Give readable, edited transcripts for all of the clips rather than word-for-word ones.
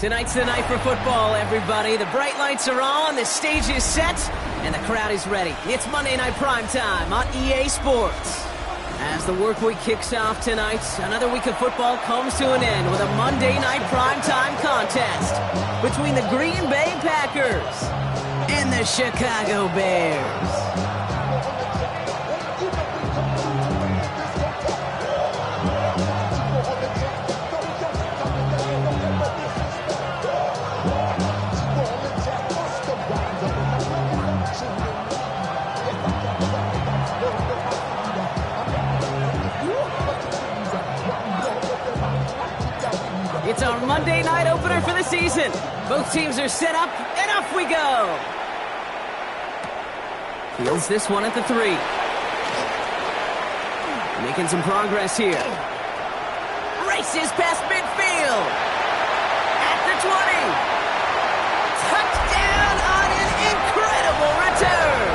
Tonight's the night for football, everybody. The bright lights are on, the stage is set, and the crowd is ready. It's Monday Night Primetime on EA Sports. As the work week kicks off tonight, another week of football comes to an end with a Monday Night Primetime contest between the Green Bay Packers and the Chicago Bears. It's our Monday night opener for the season. Both teams are set up, and off we go. Fields this one at the 3. Making some progress here. Races past midfield. At the 20. Touchdown on an incredible return.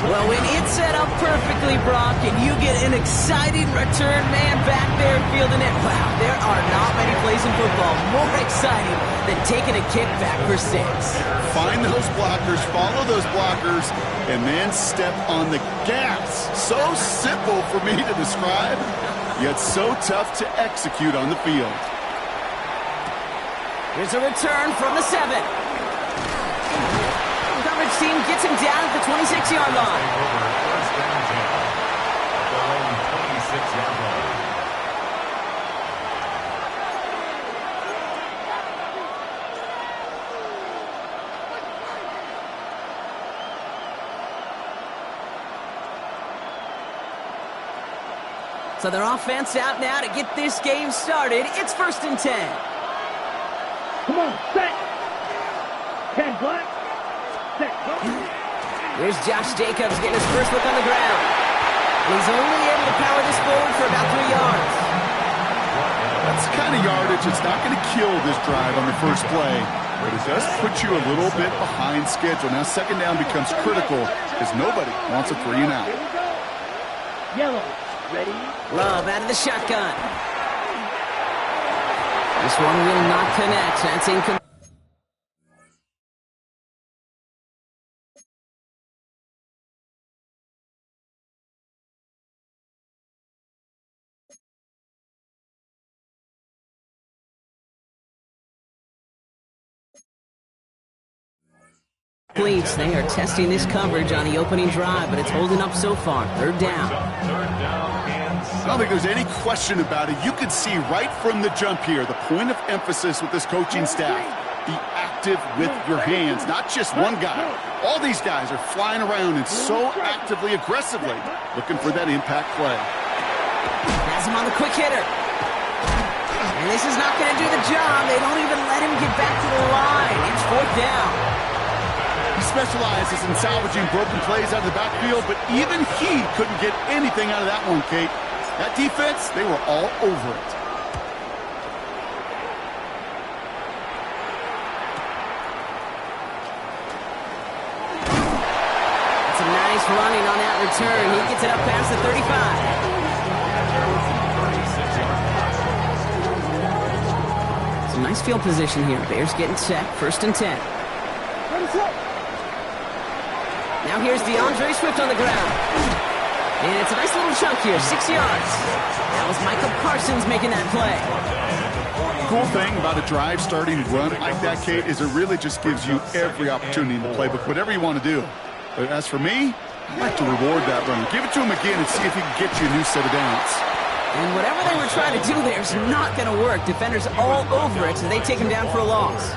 Well, when it's set up perfectly, Brock, and you get an exciting return man back there fielding it, wow, there are not many plays in football more exciting than taking a kick back for 6. Find those blockers, follow those blockers, and then step on the gas. So simple for me to describe, yet so tough to execute on the field. Here's a return from the 7. Coverage team gets him down at the 26-yard line. So their offense out now to get this game started. It's 1st and 10. Come on, set. 10 black. Here's Josh Jacobs getting his first look on the ground. And he's only able to power this forward for about 3 yards. That's the kind of yardage it's not going to kill this drive on the first play, but it does put you a little bit behind schedule. Now 2nd down becomes critical because nobody wants a 3 and out. Yellow, ready? Love out of the shotgun. This one will not connect. That's incomplete. They are testing this coverage on the opening drive, but it's holding up so far. 3rd down. I don't think there's any question about it. You can see right from the jump here, the point of emphasis with this coaching staff. Be active with your hands, not just one guy. All these guys are flying around and so actively, aggressively looking for that impact play. Has him on the quick hitter. And this is not going to do the job. They don't even let him get back to the line. It's 4th down. He specializes in salvaging broken plays out of the backfield, but even he couldn't get anything out of that one, Kate. That defense, they were all over it. That's a nice running on that return. He gets it up past the 35. Some nice field position here. Bears getting set. 1st and 10. Now here's DeAndre Swift on the ground. And it's a nice little chunk here, 6 yards. That was Michael Parsons making that play. Cool thing about a drive starting run like that, Kate, is it really just gives you every opportunity in the playbook, whatever you want to do. But as for me, I like to reward that run. Give it to him again and see if he can get you a new set of downs. And whatever they were trying to do there is not going to work. Defenders all over it, so they take him down for a loss.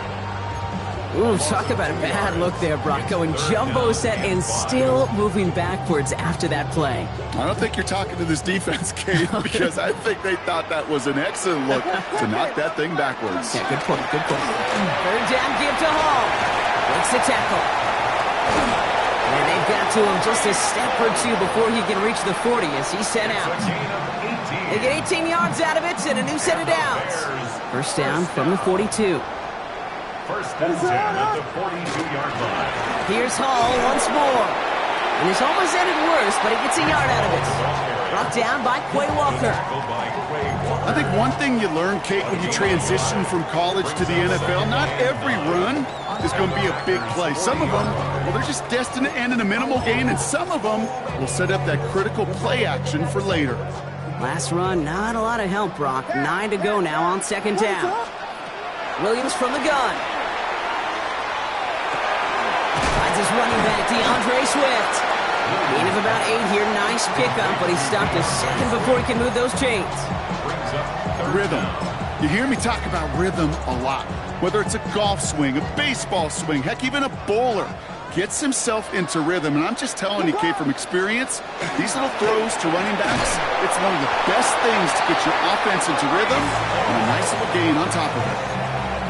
Ooh, talk about a bad look there, Brock. Going jumbo set and still moving backwards after that play. I don't think you're talking to this defense, Kate, because I think they thought that was an excellent look to knock that thing backwards. Yeah, good point, good point. 3rd down, give to Hall. Breaks the tackle. And they've got to him just a step or two before he can reach the 40 as he's sent out. They get 18 yards out of it and a new set of downs. 1st down from the 42. 1st and 10 at the 42-yard line. Here's Hall once more. And this almost ended worse, but he gets a yard out of it. Brought down by Quay Walker. I think one thing you learn, Kate, when you transition from college to the NFL, not every run is going to be a big play. Some of them, well, they're just destined to end in a minimal gain, and some of them will set up that critical play action for later. Last run, not a lot of help, Brock. 9 to go now on second down. Williams from the gun. Finds his running back, DeAndre Swift. Gain of about 8 here. Nice pickup, but he stopped a second before he can move those chains. Rhythm. You hear me talk about rhythm a lot. Whether it's a golf swing, a baseball swing, heck, even a bowler gets himself into rhythm. And I'm just telling you, Kate, from experience, these little throws to running backs, it's one of the best things to get your offense into rhythm and a nice little gain on top of it.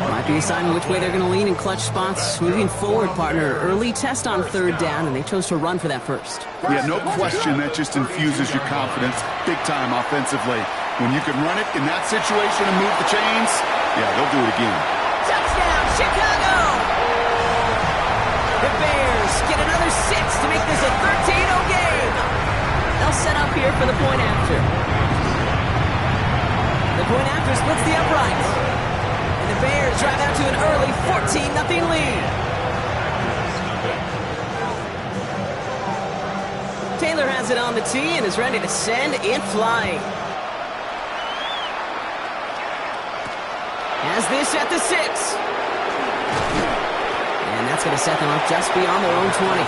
Might be a sign of which way they're going to lean in clutch spots. Moving forward, partner. Early test on third down, and they chose to run for that first. Yeah, no question that just infuses your confidence big time offensively. When you can run it in that situation and move the chains, yeah, they'll do it again. Touchdown, Chicago! The Bears get another 6 to make this a 13-0 game. They'll set up here for the point after. The point after splits the uprights. The Bears drive out to an early 14-0 lead. Taylor has it on the tee and is ready to send it flying. Has this at the 6. And that's going to set them up just beyond their own 20.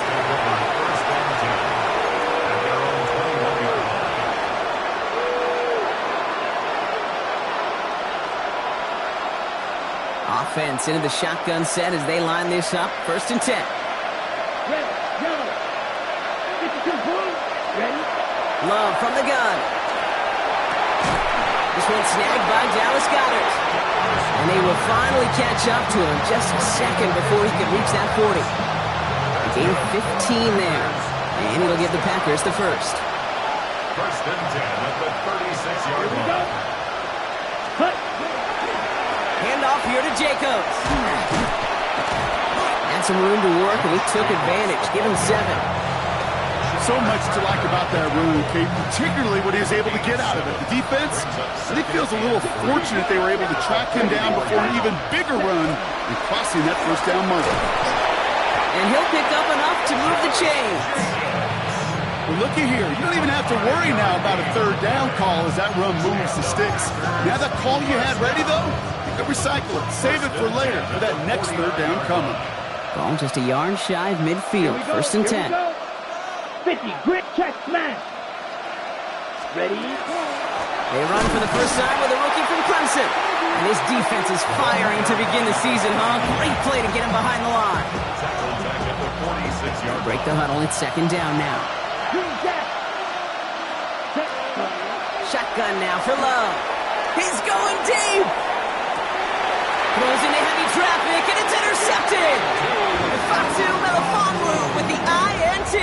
Offense into the shotgun set as they line this up. 1st and 10. Red, yellow. 52 blue. Ready? Love from the gun. This one snagged by Dallas Goedert. And they will finally catch up to him just a second before he can reach that 40. A gain of 15 there. And it'll give the Packers the first. 1st and 10 at the 36-yard line. Cut. Handoff here to Jacobs. Had some room to work, and he took advantage. Give him 7. So much to like about that run, Kate, particularly what he was able to get out of it. The defense, I think, feels a little fortunate they were able to track him down before an even bigger run and crossing that 1st down marker. And he'll pick up enough to move the chains. Well, looky here. You don't even have to worry now about a 3rd down call as that run moves the sticks. Now that call you had ready, though, you can recycle it. Save it for later for that next 3rd down coming. Ball just a yard shy of midfield. 1st and 10. 50, grit, check, smash. Ready? They run for the first time with a rookie from Clemson. And his defense is firing to begin the season, huh? Great play to get him behind the line. Tackled back at the 46-yard. Break the huddle. It's 2nd down now. Shotgun now for Love. He's going deep. Throws into heavy traffic, and it's intercepted. Fatu Melifonwu with the INT.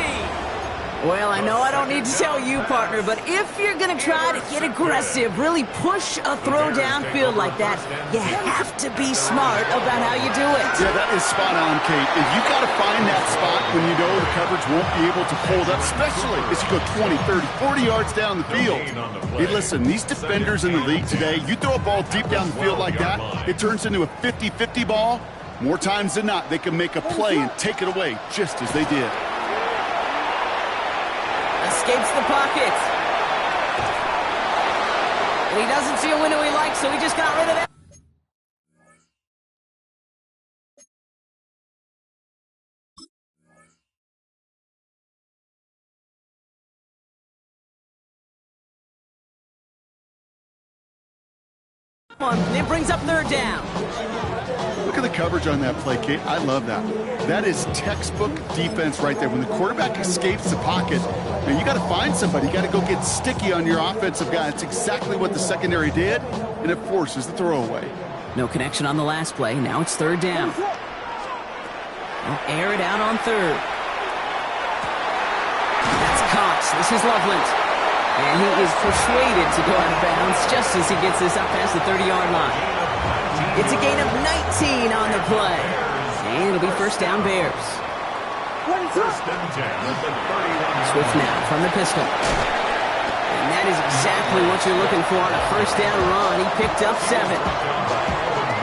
Well, I know I don't need to tell you, partner, but if you're going to try to get aggressive, really push a throw downfield like that, you have to be smart about how you do it. Yeah, that is spot on, Kate. And you've got to find that spot when you know the coverage won't be able to hold up, especially as you go 20, 30, 40 yards down the field. Hey, listen, these defenders in the league today, you throw a ball deep down the field like that, it turns into a 50-50 ball. More times than not, they can make a play and take it away just as they did. Escapes the pocket. And he doesn't see a window he likes, so he just got rid of it. It brings up 3rd down. Look at the coverage on that play, Kate. I love that. That is textbook defense right there. When the quarterback escapes the pocket, man, you got to find somebody. You got to go get sticky on your offensive guy. It's exactly what the secondary did, and it forces the throwaway. No connection on the last play. Now it's 3rd down. They'll air it out on 3rd. That's Cox. This is Loveland. And he is persuaded to go out of bounds just as he gets this up past the 30-yard line. It's a gain of 19 on the play. And it'll be 1st down Bears. 1st and 10 at the 31. Swift now from the pistol. And is exactly what you're looking for on a first down run. He picked up 7.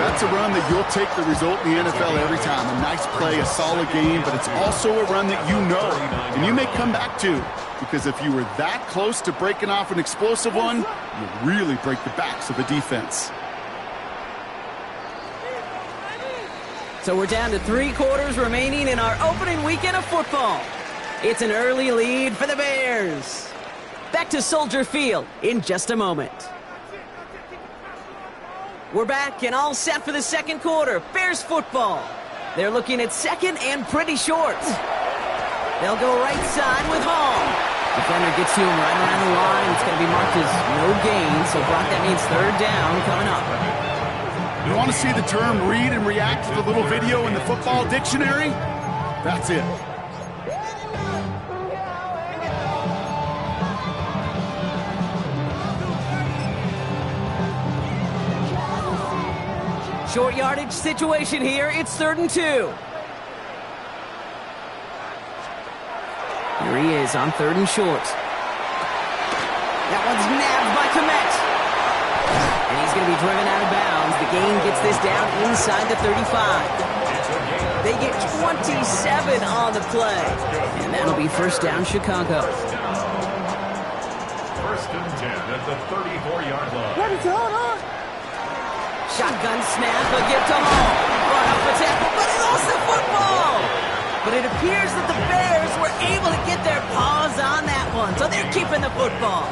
That's a run that you'll take the result in the NFL every time. A nice play, a solid game, but it's also a run that you know and you may come back to, because if you were that close to breaking off an explosive one, you really break the backs of the defense. So we're down to 3 quarters remaining in our opening weekend of football. It's an early lead for the Bears. Back to Soldier Field in just a moment. We're back and all set for the second quarter. Bears football. They're looking at second and pretty short. They'll go right side with Hall. Defender gets to him right around the line. It's going to be marked as no gain. So, Brock, that means third down coming up. You want to see the term read and react to the little video in the football dictionary? That's it. Short yardage situation here. It's 3rd and 2. Here he is on 3rd and short. That one's nabbed by Komet. And he's going to be driven out of bounds. The gain gets this down inside the 35. They get 27 on the play. And that'll be first down, Chicago. First and 10 at the 34-yard line. Shotgun snap, a give to Hall. Run up a tackle, but he lost the football. But it appears that the Bears were able to get their paws on that one, so they're keeping the football.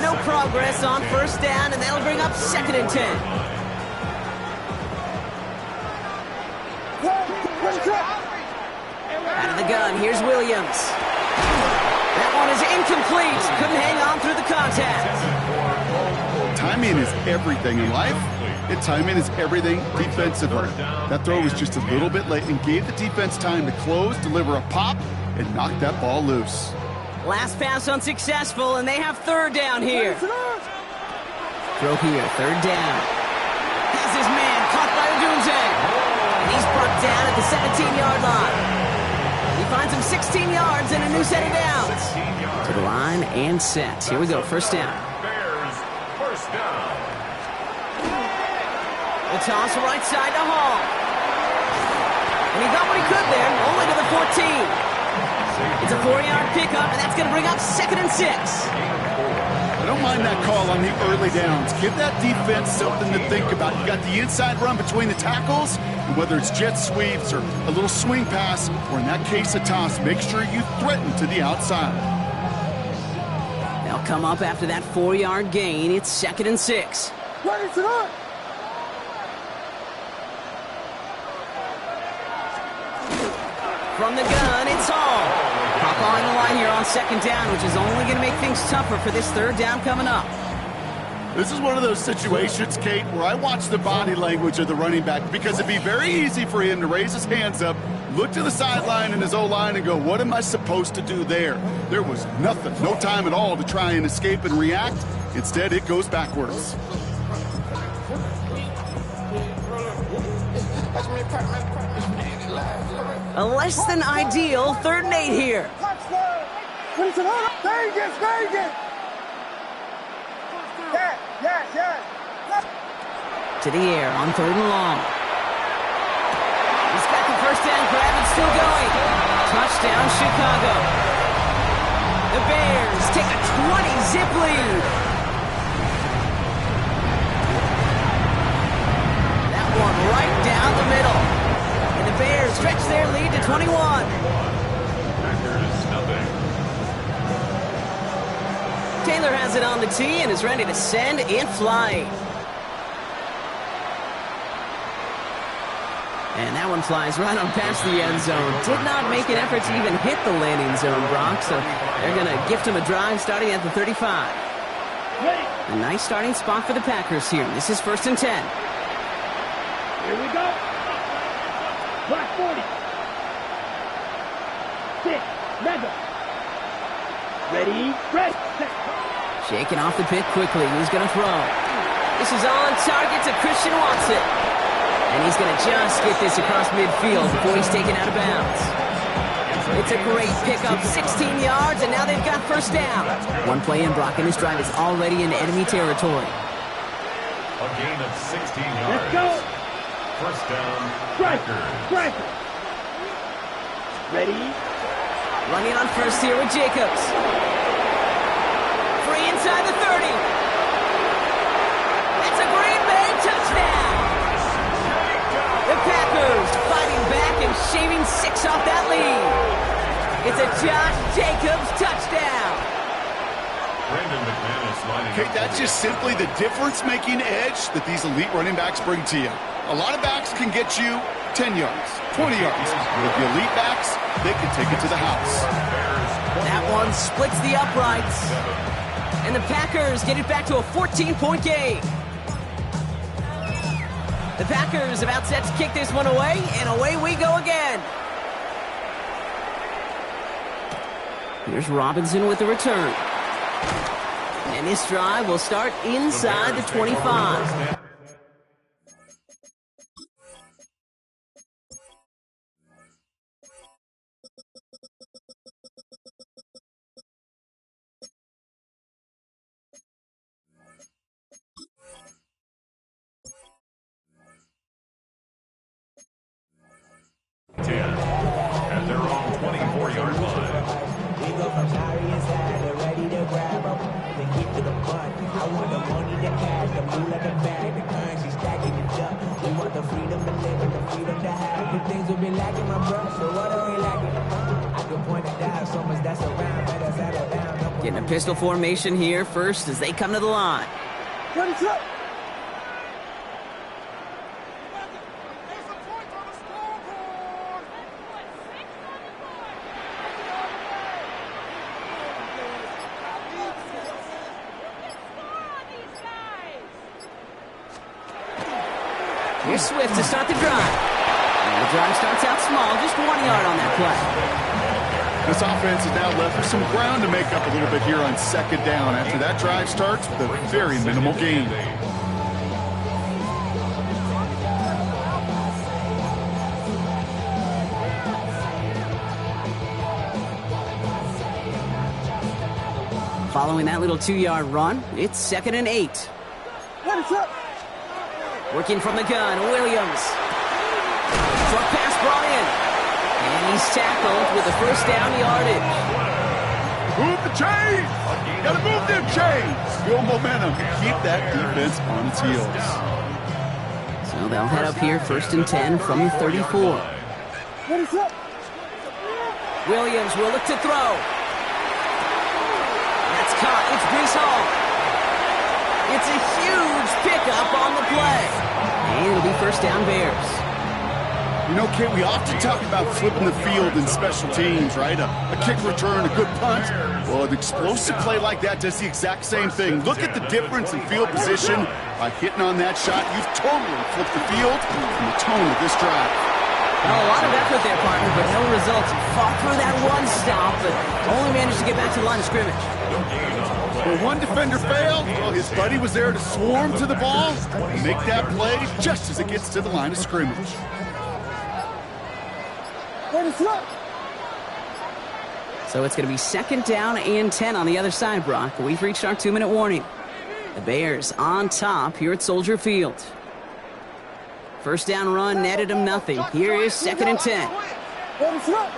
No progress on first down, and that'll bring up 2nd and 10. Out of the gun, here's Williams. That one is incomplete. Couldn't hang on through the contact. Timing is everything in life. And timing is everything defensively. That throw was just a little bit late and gave the defense time to close, deliver a pop, and knock that ball loose. Last pass unsuccessful, and they have 3rd down here. Throw here, 3rd down. Has his man caught by Odunze. And he's brought down at the 17-yard line. He finds him 16 yards and a new set of downs. To the line and set. Here we go, first down. Bears, first down. The toss right side to Hall. And he got what he could there, only to the 14. It's a 4-yard pickup, and that's going to bring up 2nd and 6. I don't mind that call on the early downs. Give that defense something to think about. You got the inside run between the tackles, and whether it's jet sweeps or a little swing pass, or in that case a toss, make sure you threaten to the outside. They'll come up after that 4-yard gain. It's 2nd and 6. From the gun, it's Hall. Pop on the line here on 2nd down, which is only going to make things tougher for this 3rd down coming up. This is one of those situations, Kate, where I watch the body language of the running back, because it'd be very easy for him to raise his hands up, look to the sideline in his O-line and go, what am I supposed to do there? There was nothing, no time at all to try and escape and react. Instead, it goes backwards. A less than ideal 3rd and 8 here. To the air on 3rd and long. He's got the first down grab and still going. Touchdown, Chicago. The Bears take a 20-zip lead. That one right down the middle. And the Bears stretch their lead to 21. Packers, nothing. Taylor has it on the tee and is ready to send in flight. And that one flies right on past the end zone. Did not make an effort to even hit the landing zone, Brock. So they're going to gift him a drive starting at the 35. A nice starting spot for the Packers here. This is 1st and 10. Here we go. Black 40. 6. Mega. Ready. Set. Shaking off the pick quickly. He's going to throw. This is on target to Christian Watson. And he's going to just get this across midfield before he's taken out of bounds. It's a great pickup, 16 yards, and now they've got first down. One play in, Brock, and this drive is already in enemy territory. A gain of 16 yards. Let's go. First down, Striker. Packers. Ready? Running on first here with Jacobs. Free inside the 30. It's a Green Bay touchdown. The Packers fighting back and shaving 6 off that lead. It's a Josh Jacobs touchdown. Okay, that's just simply the difference-making edge that these elite running backs bring to you. A lot of backs can get you 10 yards, 20 yards. With the elite backs, they can take it to the house. That one splits the uprights. And the Packers get it back to a 14-point game. The Packers about set to kick this one away, and away we go again. Here's Robinson with the return. And this drive will start inside the 25. At their own 24-yard line. We go from sorry inside, they're ready to grab them. Then get to the fun. I want the money, the cash, the blue like a bag, the currency stacking it up. We want the freedom to live and the freedom to have. The things will be lacking, my bro, so what are we lacking? I can point it down, so much that's around, better settle down. Getting a pistol formation here first as they come to the line. Run it up. Here's Swift to start the drive. And the drive starts out small, just 1 yard on that play. This offense is now left with some ground to make up a little bit here on second down after that drive starts with a very minimal gain. Following that little 2-yard run, it's 2nd and 8. Run it up. Working from the gun, Williams. Short pass brought in. And he's tackled with the first down yardage. Move the chains! Gotta move them chains! Build momentum to keep that defense on its heels. So they'll head up here, 1st and 10 from the 34. Run it up. Williams will look to throw. That's caught. It's Breece Hall. It's a huge pickup on the play. And it'll be first down Bears. You know, Kate, we often talk about flipping the field in special teams, right? A kick return, a good punt. Well, an explosive play like that does the exact same thing. Look at the difference in field position. By hitting on that shot, you've totally flipped the field and the tone of this drive. Well, a lot of effort there, partner, but no results. Fought through that one stop, but only managed to get back to the line of scrimmage. Well, one defender failed. Well, his buddy was there to swarm to the ball and make that play just as it gets to the line of scrimmage. Run it up. So it's going to be 2nd down and 10 on the other side, Brock. We've reached our 2-minute warning. The Bears on top here at Soldier Field. First down run netted him nothing. Here is 2nd and 10. Run it up.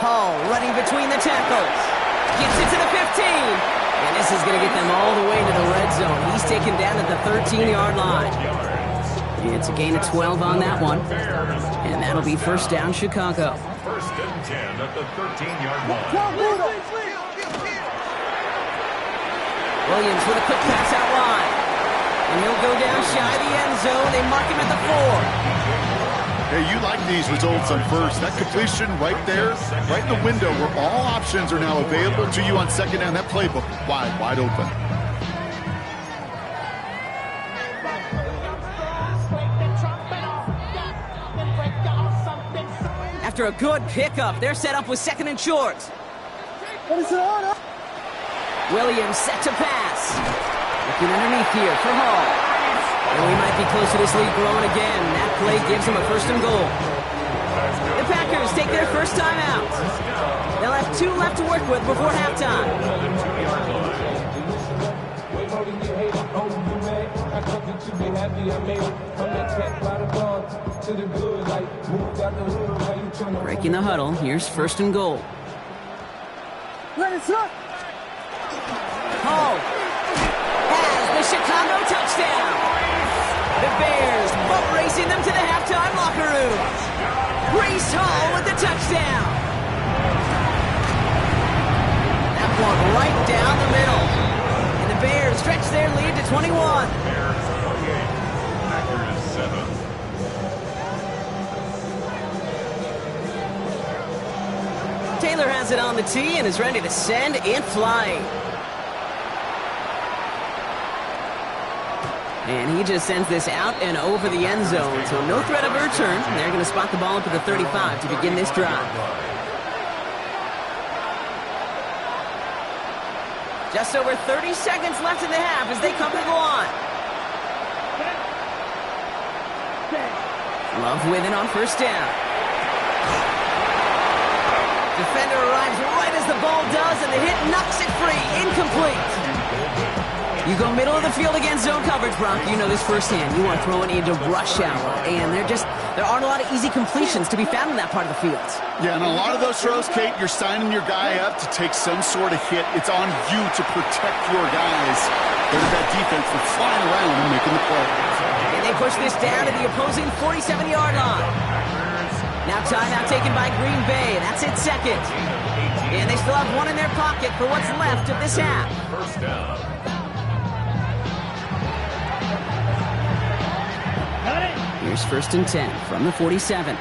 Hall running between the tackles. Gets it to the 15. And this is going to get them all the way to the red zone. He's taken down at the 13-yard line. It's a gain of 12 on that one. And that'll be first down Chicago. 1st and 10 at the 13-yard line. Williams with a quick pass out wide. And he'll go down shy of the end zone. They mark him at the 4. Hey, you like these results on first. That completion right there, right in the window where all options are now available to you on second down. That playbook wide open. After a good pickup, they're set up with 2nd and short. Williams set to pass. Looking underneath here for Hall. And we might be close to this lead growing again. That play gives him a 1st and goal. The Packers take their first time out. They'll have 2 left to work with before halftime. Breaking the huddle. Here's first and goal. Ready, set. Hall has the Chicago touchdown. The Bears boat racing them to the halftime locker room. Breece Hall with the touchdown. That one right down the middle. And the Bears stretch their lead to 21. Bears 28, Packers 7. Taylor has it on the tee and is ready to send it flying. And he just sends this out and over the end zone, so no threat of a return. They're going to spot the ball up at the 35 to begin this drive. Just over 30 seconds left in the half as they come to the line. Love with it on first down. Defender arrives right as the ball does, and the hit knocks it free. Incomplete. You go middle of the field against zone coverage, Brock. You know this firsthand. You are throwing into rush hour, and there aren't a lot of easy completions to be found in that part of the field. Yeah, and a lot of those throws, Kate, you're signing your guy up to take some sort of hit. It's on you to protect your guys. There's that defense that's flying around and making the play. And they push this down to the opposing 47-yard line. Now timeout taken by Green Bay. That's its second. And they still have one in their pocket for what's left of this half. First down. Here's first and 10 from the 47.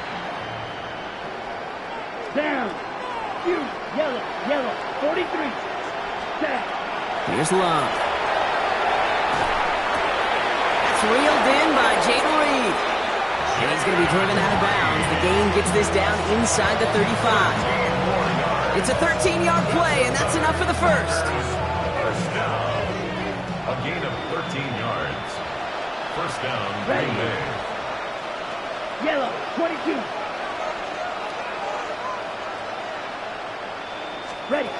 Down. You. Yellow. Yellow. 43. Down. Here's Love. That's reeled in by Jaden Reed. And he's going to be driven out of bounds. The gain gets this down inside the 35. It's a 13-yard play, and that's enough for the first. First down. A gain of 13 yards. First down, Green Bay. Yellow. 22. Ready.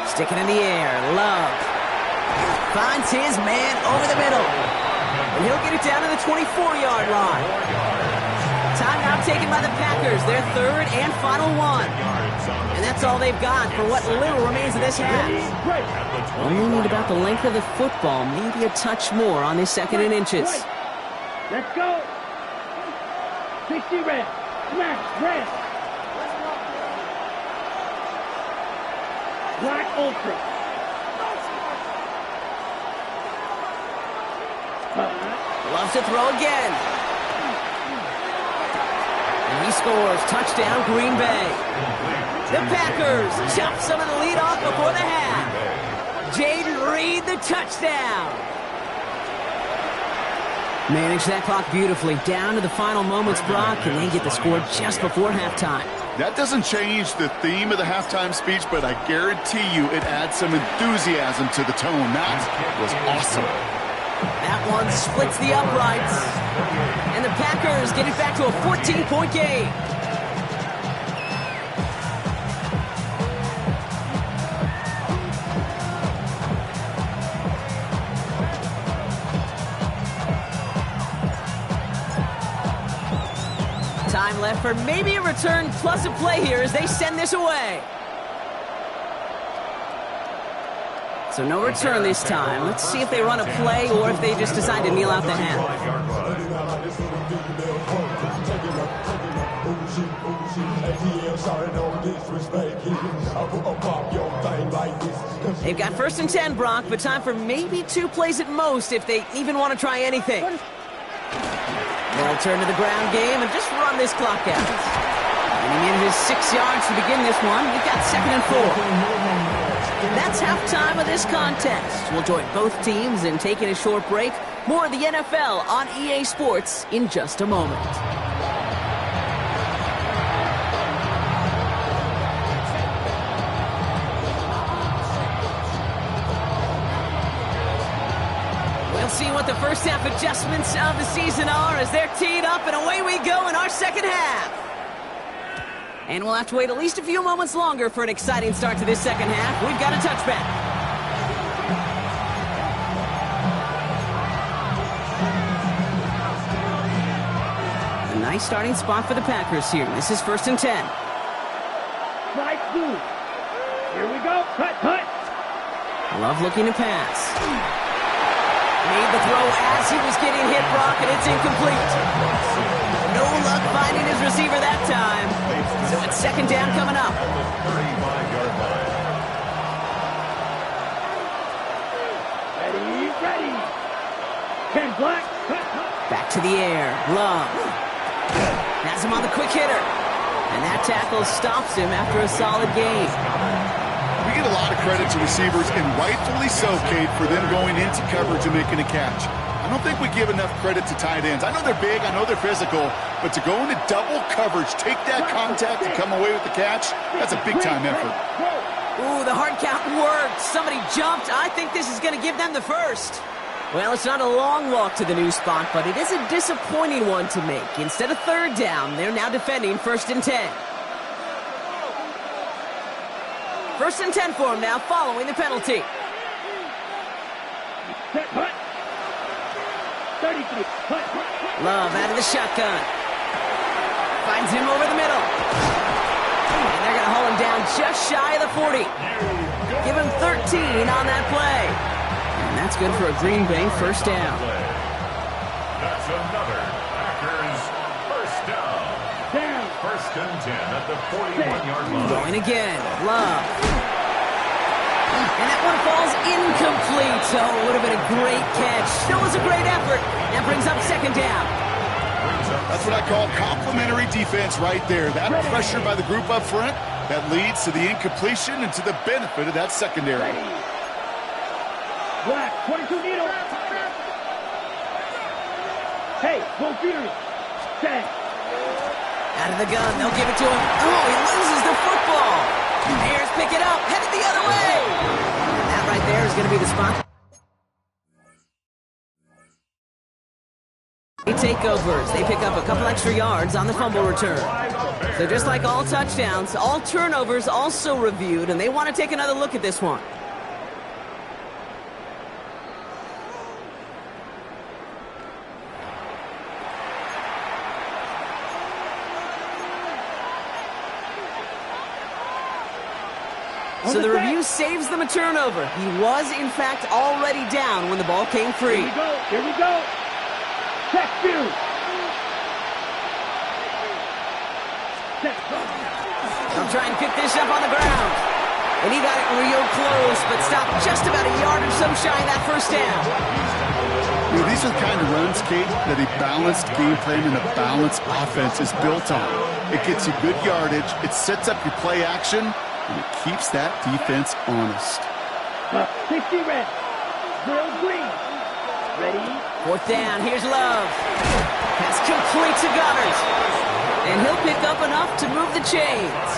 Sticking in the air. Love finds his man over the middle. And he'll get it down to the 24-yard line. Timeout taken by the Packers, their third and final one. And that's all they've got for what little remains of this half. Only need about the length of the football, maybe a touch more on this second and inches. Let's go. 60 red. Smash. Red. Black Ultra. Loves to throw again. And he scores. Touchdown, Green Bay. The Packers chop some of the lead off before the half. Jaden Reed, the touchdown. Manage that clock beautifully. Down to the final moments, Brock, and they get the score just before halftime. That doesn't change the theme of the halftime speech, but I guarantee you it adds some enthusiasm to the tone. That was awesome. That one splits the uprights. And the Packers get it back to a 14-point game. Time left for maybe a return plus a play here as they send this away. So no return this time. Let's see if they run a play or if they just decide to kneel out the half. They've got first and 10, Brock, but time for maybe 2 plays at most if they even want to try anything. They'll turn to the ground game and just run this clock out. And he needed his 6 yards to begin this one. We've got 2nd and 4. That's halftime of this contest. We'll join both teams in taking a short break. More of the NFL on EA Sports in just a moment. We'll see what the first half adjustments of the season are as they're teed up, and away we go in our second half. And we'll have to wait at least a few moments longer for an exciting start to this second half. We've got a touchback. A nice starting spot for the Packers here. This is 1st and 10. Slide through. Here we go. Cut. Love looking to pass. Made the throw as he was getting hit, Brock, and it's incomplete. No luck finding his receiver that time. So it's 2nd down coming up. 35-yard line. Ready. 10 black. Cut. Back to the air. Love. Has him on the quick hitter. And that tackle stops him after a solid gain. We get a lot of credit to receivers, and rightfully so, Kate, for them going into coverage and making a catch. I don't think we give enough credit to tight ends. I know they're big, I know they're physical, but to go into double coverage, take that contact and come away with the catch, that's a big-time effort. Ooh, the hard count worked. Somebody jumped. I think this is going to give them the first. Well, it's not a long walk to the new spot, but it is a disappointing one to make. Instead of 3rd down, they're now defending 1st and 10. 1st and 10 for him now, following the penalty. Set, punt. 33. Punt. Love out of the shotgun. Finds him over the middle. And they're going to haul him down just shy of the 40. Give him 13 on that play. And that's good for a Green Bay 1st down. That's another Packers 1st down. 1st and 10 at the 41-yard line. Going again. Love. And that one falls incomplete. So it would have been a great catch. Still was a great effort. That brings up 2nd down. That's what I call complimentary defense right there. That pressure by the group up front, that leads to the incompletion and to the benefit of that secondary. Black, 22 needle. Hey, go furious. Set. Out of the gun, they'll give it to him. Oh, he loses the football. Bears pick it up, headed the other way. And that right there is going to be the spot. Takeovers. They pick up a couple extra yards on the fumble return. So just like all touchdowns, all turnovers also reviewed, and they want to take another look at this one. So the review saves them a turnover. He was, in fact, already down when the ball came free. Here we go. Check you. They'll try and pick this up on the ground. And he got it real close, but stopped just about a yard or so shy of that 1st down. You know, these are the kind of runs, Kate, that a balanced game plan and a balanced offense is built on. It gets you good yardage, it sets up your play action, and it keeps that defense honest. 60 red. Drill green. Ready? 4th down. Here's Love. Pass complete to Goddard. And he'll pick up enough to move the chains.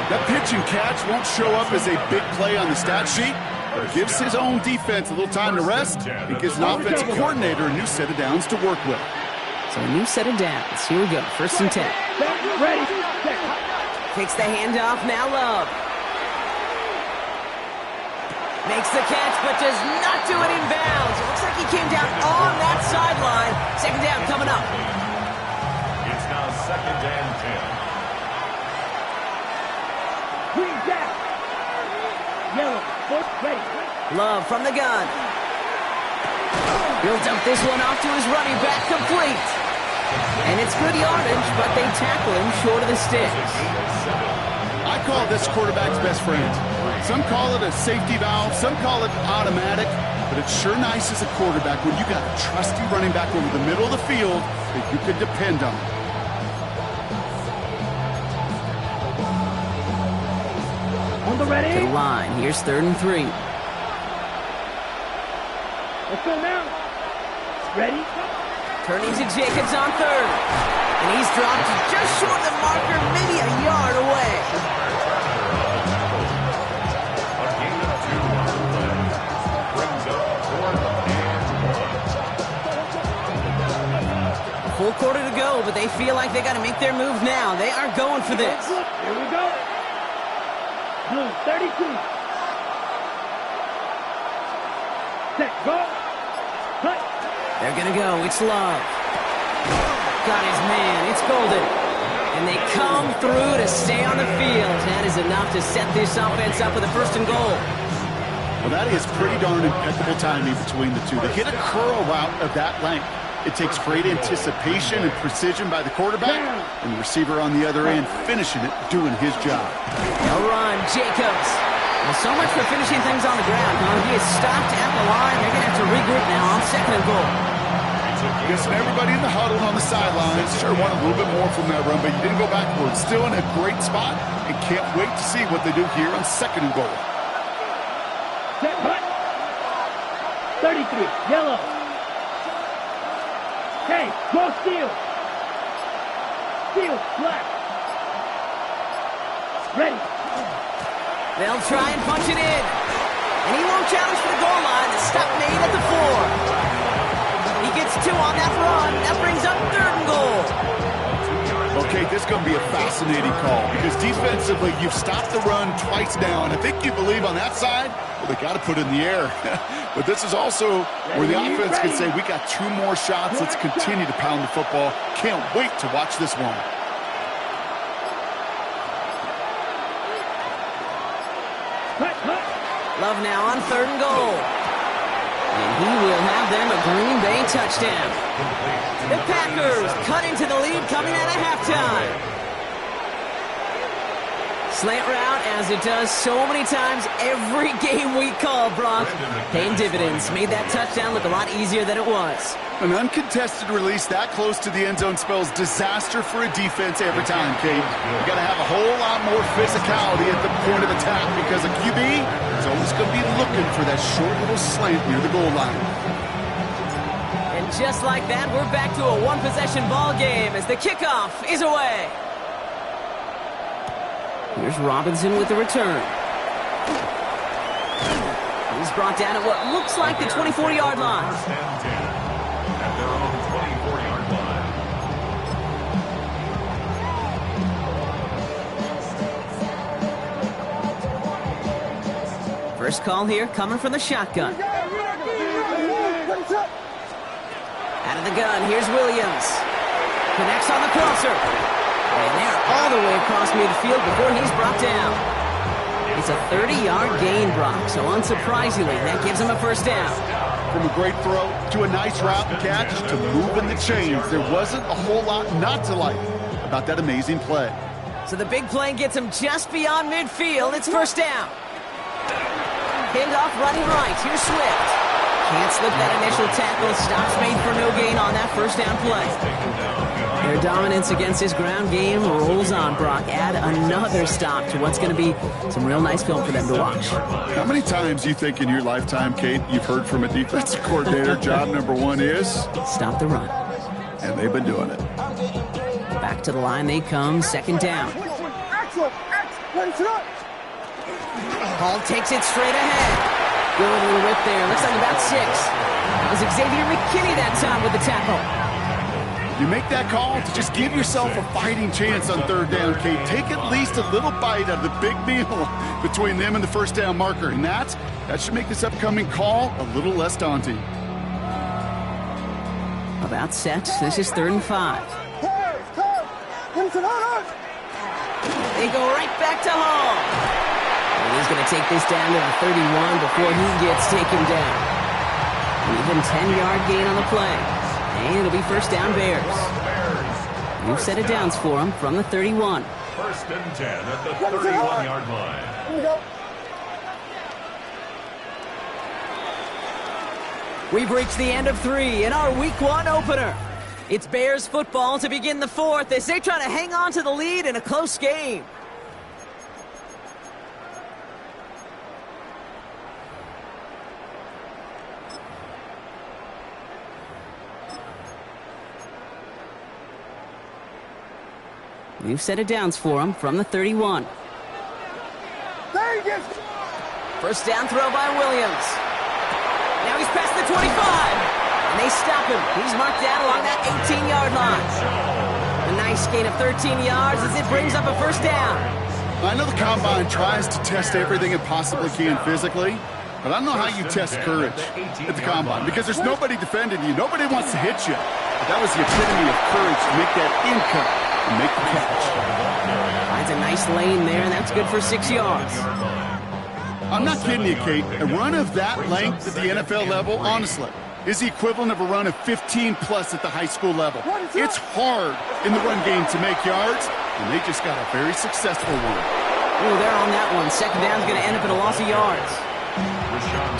That pitch and catch won't show up as a big play on the stat sheet, but it gives his own defense a little time to rest. It gives an offensive coordinator a new set of downs to work with. So a new set of downs. Here we go. 1st and 10. Ready. Takes the handoff, now Love. Makes the catch, but does not do it in bounds. It looks like he came down on that sideline. 2nd down coming up. It's now 2nd and 10. Green down. Yellow. Foot ready. Love from the gun. He'll dump this one off to his running back, complete. And it's good yardage, but they tackle him short of the sticks. I call this quarterback's best friend. Some call it a safety valve, some call it automatic, but it's sure nice as a quarterback when you got a trusty running back over the middle of the field that you could depend on. On the ready. To the line, here's 3rd and 3. Let's go now. Ready? Turning to Jacobs on 3rd. And he's dropped just short of the marker, maybe a yard away. A gain of 2 on the play. Brings up 4th and 1. full quarter to go, but they feel like they got to make their move now. They are going for this. Here we go. Blue, 32. Set, go. Cut. They're going to go. It's Love. Got his man. It's Golden. And they come through to stay on the field. That is enough to set this offense up with a 1st and goal. Well, that is pretty darn impeccable timing between the two. They hit a curl route of that length. It takes great anticipation and precision by the quarterback, and the receiver on the other end finishing it, doing his job. A run, Jacobs. Well, so much for finishing things on the ground, huh? He is stopped at the line. They're going to have to regroup now on 2nd and goal. Guessing everybody in the huddle on the sidelines sure wanted a little bit more from that run, but you didn't go backwards. Still in a great spot, and can't wait to see what they do here on 2nd and goal. Set, cut. 33, yellow. Okay, go steal. Steal, black. Ready. They'll try and punch it in. And he won't challenge for the goal line. The stop made at the 4. He gets 2 on that run. That brings up 3rd and goal. Okay, this is going to be a fascinating call because defensively, you've stopped the run twice now, and I think you believe on that side, well, they got to put it in the air. But this is also where the offense can say, we got 2 more shots. Let's continue to pound the football. Can't wait to watch this one. Love now on 3rd and goal. And he will have them a Green Bay touchdown. The Packers cut into the lead coming out of halftime. Slant route, as it does so many times every game we call, Brock. Paying dividends. Made that touchdown look a lot easier than it was. An uncontested release that close to the end zone spells disaster for a defense every time, Kate. You got to have a whole lot more physicality at the point of attack because a QB is always going to be looking for that short little slant near the goal line. And just like that, we're back to a 1-possession ball game as the kickoff is away. Here's Robinson with the return. He's brought down at what looks like the 24-yard line. First and 10 at their own 24-yard line. First call here coming from the shotgun. Out of the gun, here's Williams. Connects on the crosser. And they're all the way across midfield before he's brought down. It's a 30-yard gain, Brock, so unsurprisingly, that gives him a 1st down. From a great throw to a nice route and catch to moving the chains, there wasn't a whole lot not to like about that amazing play. So the big play gets him just beyond midfield. It's 1st down. Handoff running right. Here's Swift. Can't slip that initial tackle. Stops made for no gain on that 1st down play. Their dominance against this ground game rolls on, Brock. Add another stop to what's going to be some real nice film for them to watch. How many times do you think in your lifetime, Kate, you've heard from a defensive coordinator, job number 1 is? Stop the run. And they've been doing it. Back to the line they come, 2nd down. Hall takes it straight ahead. Good little whip there. Looks like about 6. That was Xavier McKinney that time with the tackle. You make that call to just give yourself a fighting chance on 3rd down, Kate. Take at least a little bite out of the big meal between them and the 1st down marker. And that should make this upcoming call a little less daunting. About set. This is 3rd and 5. They go right back to Hall. And he's going to take this down to the 31 before he gets taken down. Even 10-yard gain on the play. And it'll be 1st down Bears. New set of downs for him from the 31. 1st and 10 at the 31-yard line. We've reached the end of 3 in our Week 1 opener. It's Bears football to begin the 4th as they try to hang on to the lead in a close game. New set of downs for him from the 31. 1st down throw by Williams. Now he's past the 25. And they stop him. He's marked down along that 18-yard line. A nice gain of 13 yards as it brings up a first down. I know the Combine tries to test everything it possibly can physically, but I don't know how you test courage at the Combine because there's nobody defending you. Nobody wants to hit you. But that was the epitome of courage to make that in-cut and make the catch. Finds a nice lane there, and that's good for 6 yards. I'm not kidding you, Kate. A run of that length at the NFL level, honestly, is the equivalent of a run of 15-plus at the high school level. It's hard in the run game to make yards, and they just got a very successful one. Oh, they're on that one. Second down's going to end up in a loss of yards.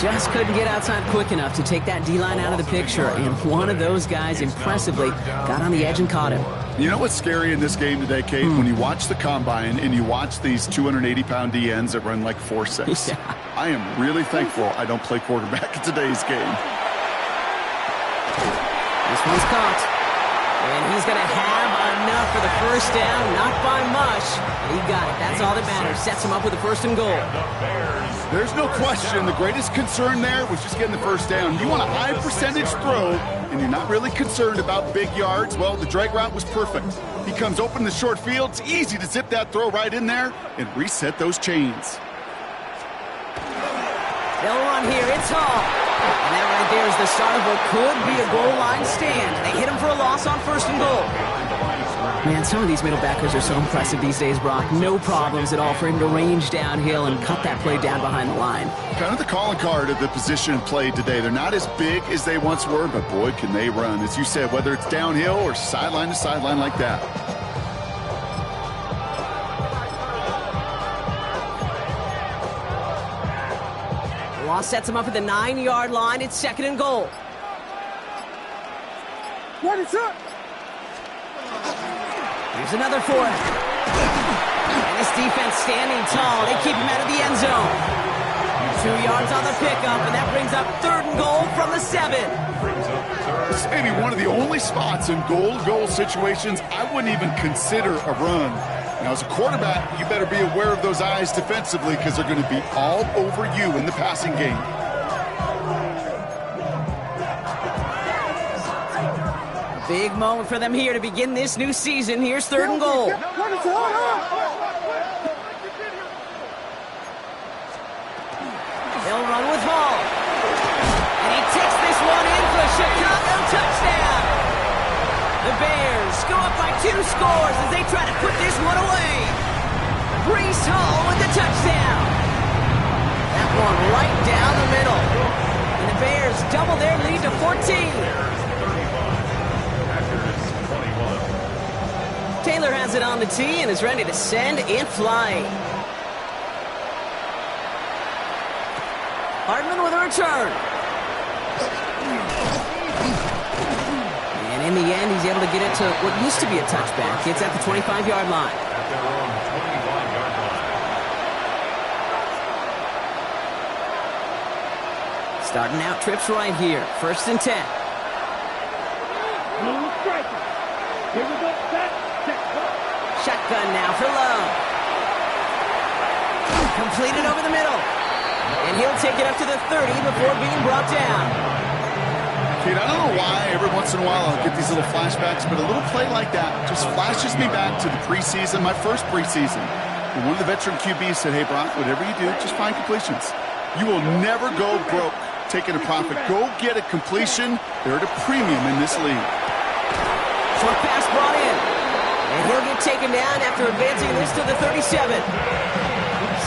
Just couldn't get outside quick enough to take that D-line out of the picture, and one of those guys impressively got on the edge and caught him. You know what's scary in this game today, Kate? When you watch the Combine and you watch these 280-pound DNs that run like 4.6. Yeah. I am really thankful I don't play quarterback in today's game. This one's caught. And he's going to have enough for the first down. Not by much. He got it. That's all that matters. Sets him up with a first and goal. There's no question. The greatest concern there was just getting the first down. You want a high percentage throw, and you're not really concerned about big yards. Well, the drag route was perfect. He comes open in the short field. It's easy to zip that throw right in there and reset those chains. They'll run here. It's Hall. And that right there is the start of what could be a goal line stand. They hit him for a loss on first and goal. Man, some of these middle backers are so impressive these days, Brock. No problems at all for him to range downhill and cut that play down behind the line. Kind of the calling card of the position played today. They're not as big as they once were, but boy, can they run. As you said, whether it's downhill or sideline to sideline like that. Loss sets him up at the 9-yard line. It's second and goal. What is up? Here's another for him. And this defense standing tall. They keep him out of the end zone. 2 yards on the pickup, and that brings up third and goal from the 7. This may be one of the only spots in goal-to-goal situations I wouldn't even consider a run. Now, as a quarterback, you better be aware of those eyes defensively because they're going to be all over you in the passing game. Big moment for them here to begin this new season. Here's third and goal. What is up? They'll run with Hall. And he takes this one in for a Chicago touchdown. The Bears go up by 2 scores as they try to put this one away. Breece Hall with the touchdown. That one right down the middle. And the Bears double their lead to 14. Taylor has it on the tee and is ready to send it flying. Hardman with a return. And in the end, he's able to get it to what used to be a touchback. It's at the 25-yard line. Starting out trips right here. First and 10. Here we go. Shotgun now for Love. Completed over the middle. And he'll take it up to the 30 before being brought down. Kate, I don't know why every once in a while I'll get these little flashbacks, but a little play like that just flashes me back to the preseason, my first preseason. And one of the veteran QBs said, hey, Brock, whatever you do, just find completions. You will never go broke taking a profit. Go get a completion. They're at a premium in this league. Short pass brought in. And he'll get taken down after advancing this to the 37.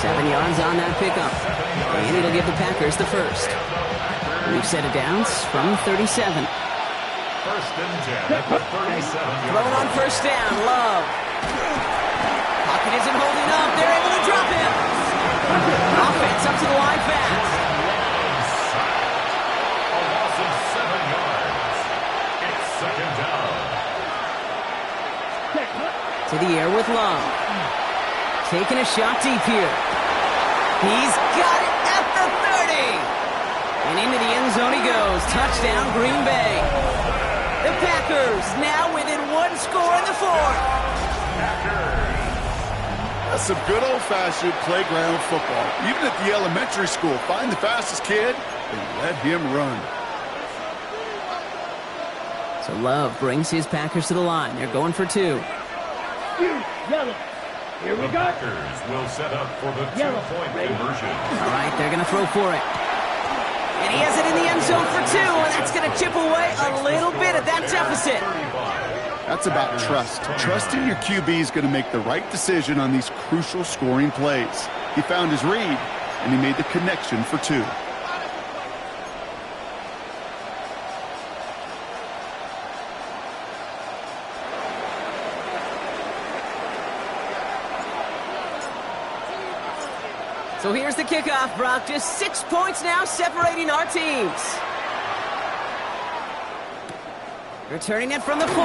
7 yards on that pickup. And it'll give the Packers the first. We've set it down from 37. First and 10 at the 37. Throwing on first down, Love. Pocket isn't holding up. They're able to drop him. Offense up to the line fast. A loss of 7 yards. It's second down. To the air with Love. Taking a shot deep here. He's got it at the 30. And into the end zone he goes. Touchdown, Green Bay. The Packers now within 1 score in the 4th. That's some good old-fashioned playground football. Even at the elementary school, find the fastest kid and let him run. So Love brings his Packers to the line. They're going for 2. Yellow. Here we The go. Packers will set up for the Yellow. two-point Ready. conversion. All right, they're going to throw for it. And he has it in the end zone for 2, and that's going to chip away a little bit at that deficit. That's about trust. Trusting your QB is going to make the right decision on these crucial scoring plays. He found his read, and he made the connection for 2. So here's the kickoff, Brock. Just 6 points now separating our teams. Returning it from the 4. The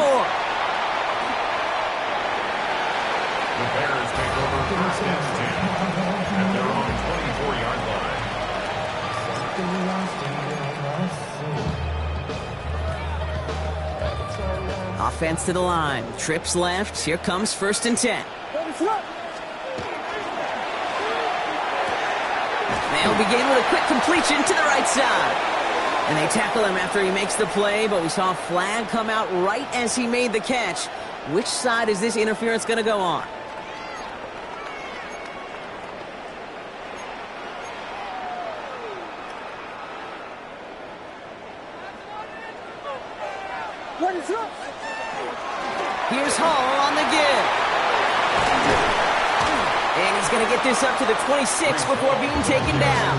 Bears take over first and 10 at their own 24-yard line. Offense to the line. Trips left. Here comes first and 10. They'll begin with a quick completion to the right side. And they tackle him after he makes the play, but we saw a flag come out right as he made the catch. Which side is this interference going to go on? Here's Hall on the give. And he's going to get this up to the 26 before being taken down.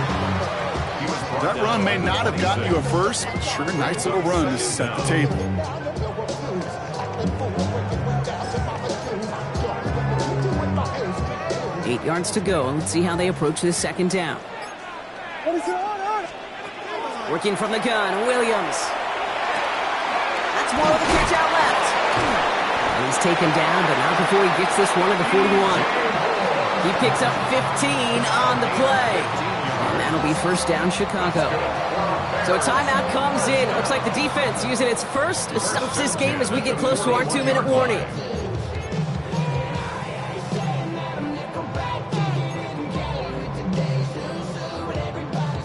That run may not have gotten you a first, but sure, nice little run to set the table. Eight yards to go, and let's see how they approach this second down. Working from the gun, Williams. That's more of a catch out left. And he's taken down, but not before he gets this one at the 41. He picks up 15 on the play. And that'll be first down, Chicago. So a timeout comes in. It looks like the defense using its first stops this game as we get close to our 2-minute warning.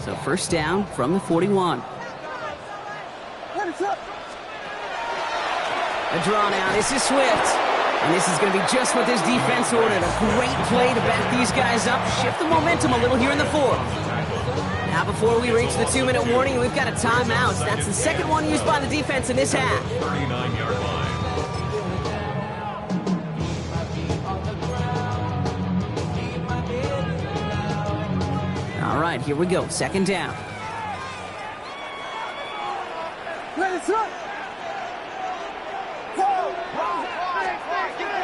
So first down from the 41. A drawn out. This is Swift. And this is going to be just what this defense ordered. A great play to back these guys up. Shift the momentum a little here in the 4th. Now before we reach the 2-minute warning, we've got a timeout. That's the second one used by the defense in this half. 39-yard line. All right, here we go. Second down.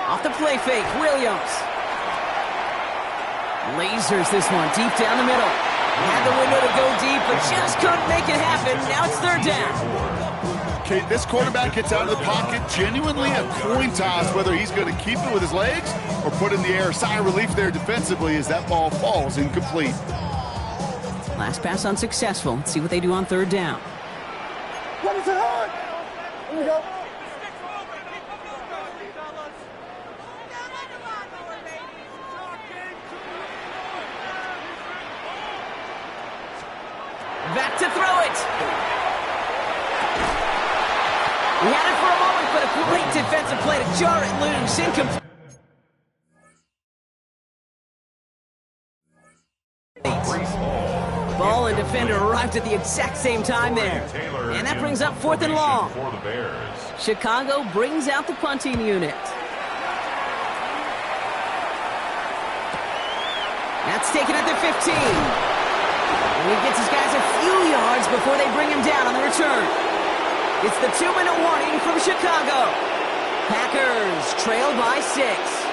Off the play fake, Williams. Lasers this one deep down the middle. Had the window to go deep, but just couldn't make it happen. Now it's third down. Okay, this quarterback gets out of the pocket, genuinely a coin toss whether he's going to keep it with his legs or put in the air. Sigh of relief there defensively as that ball falls incomplete. Last pass unsuccessful. Let's see what they do on third down. What is it hard? Here we go. Back to throw it. He had it for a moment, but a great defensive play to jar it loose. Incomplete. Ball and defender arrived at the exact same time there. And that brings up 4th and long. For the Bears. Chicago brings out the punting unit. That's taken at the 15. And he gets his guys a few yards before they bring him down on the return. It's the 2-minute warning from Chicago. Packers trail by 6.